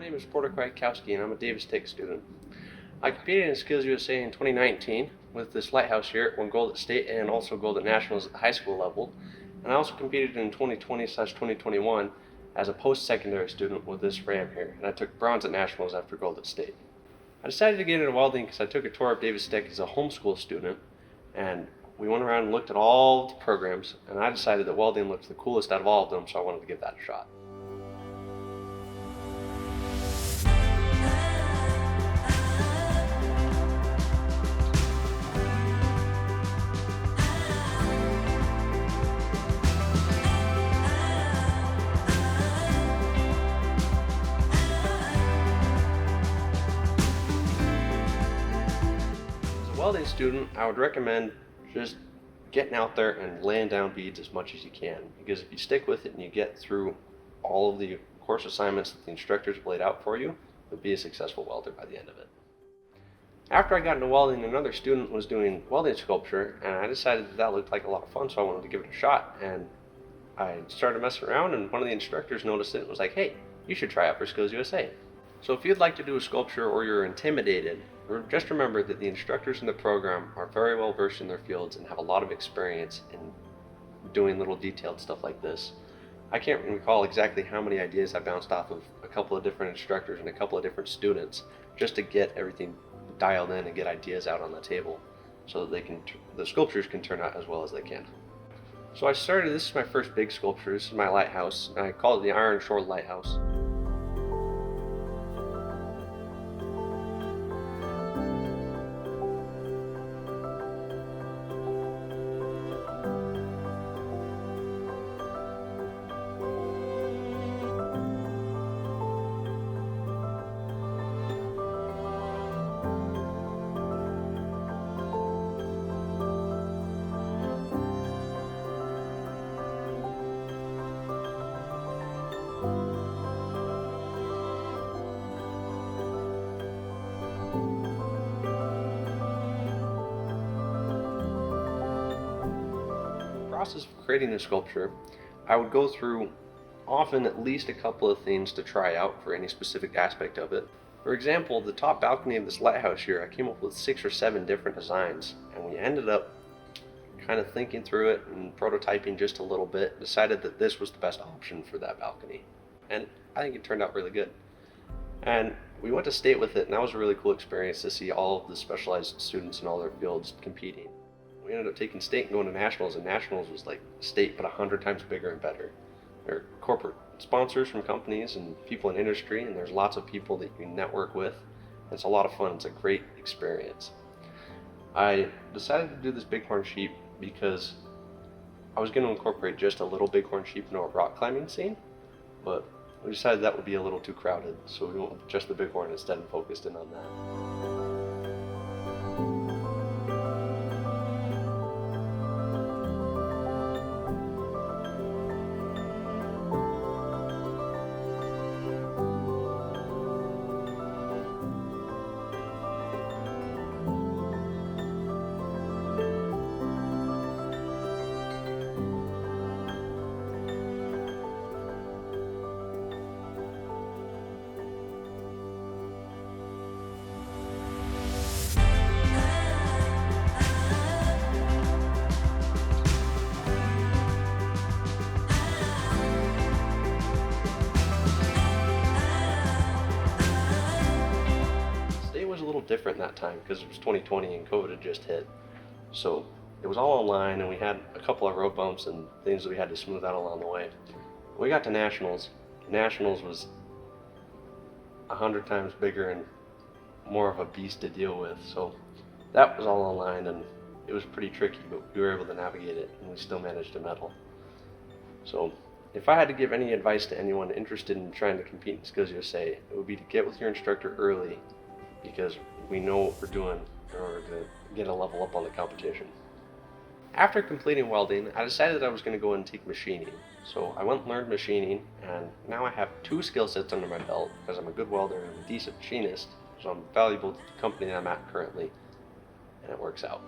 name is Porter Kwiatkowski and I'm a Davis Tech student. I competed in SkillsUSA in 2019 with this lighthouse here, won gold at state and also gold at nationals at the high school level. And I also competed in 2020/2021 as a post-secondary student with this ram here, and I took bronze at nationals after gold at state. I decided to get into welding because I took a tour of Davis Tech as a homeschool student, and we went around and looked at all the programs, and I decided that welding looked the coolest out of all of them, so I wanted to give that a shot. Welding student, I would recommend just getting out there and laying down beads as much as you can, because if you stick with it and you get through all of the course assignments that the instructors have laid out for you, you'll be a successful welder by the end of it. After I got into welding, another student was doing welding sculpture, and I decided that looked like a lot of fun, so I wanted to give it a shot. And I started messing around, and one of the instructors noticed it and was like, "Hey, you should try out for SkillsUSA." So if you'd like to do a sculpture or you're intimidated, just remember that the instructors in the program are very well versed in their fields and have a lot of experience in doing little detailed stuff like this. I can't recall exactly how many ideas I bounced off of a couple of different instructors and a couple of different students just to get everything dialed in and get ideas out on the table so that the sculptures can turn out as well as they can. So this is my first big sculpture. This is my lighthouse, and I call it the Iron Shore Lighthouse. Process of creating a sculpture, I would go through often at least a couple of things to try out for any specific aspect of it. For example, the top balcony of this lighthouse here, I came up with 6 or 7 different designs, and we ended up kind of thinking through it and prototyping just a little bit, decided that this was the best option for that balcony, and I think it turned out really good. And we went to state with it, and that was a really cool experience to see all of the specialized students in all their fields competing. We ended up taking state and going to nationals, and nationals was like state but 100 times bigger and better. There are corporate sponsors from companies and people in industry, and there's lots of people that you can network with. It's a lot of fun. It's a great experience. I decided to do this bighorn sheep because I was going to incorporate just a little bighorn sheep into a rock climbing scene, but we decided that would be a little too crowded, so we went with just the bighorn instead and focused in on that. Different that time because it was 2020 and COVID had just hit, so it was all online, and we had a couple of road bumps and things that we had to smooth out along the way. We got to nationals was 100 times bigger and more of a beast to deal with, so that was all online and it was pretty tricky, but we were able to navigate it and we still managed to medal. So if I had to give any advice to anyone interested in trying to compete in SkillsUSA, it would be to get with your instructor early, because we know what we're doing in order to get a level up on the competition. After completing welding, I decided that I was going to go and take machining. So I went and learned machining, and now I have 2 skill sets under my belt because I'm a good welder and I'm a decent machinist, so I'm valuable to the company that I'm at currently, and it works out.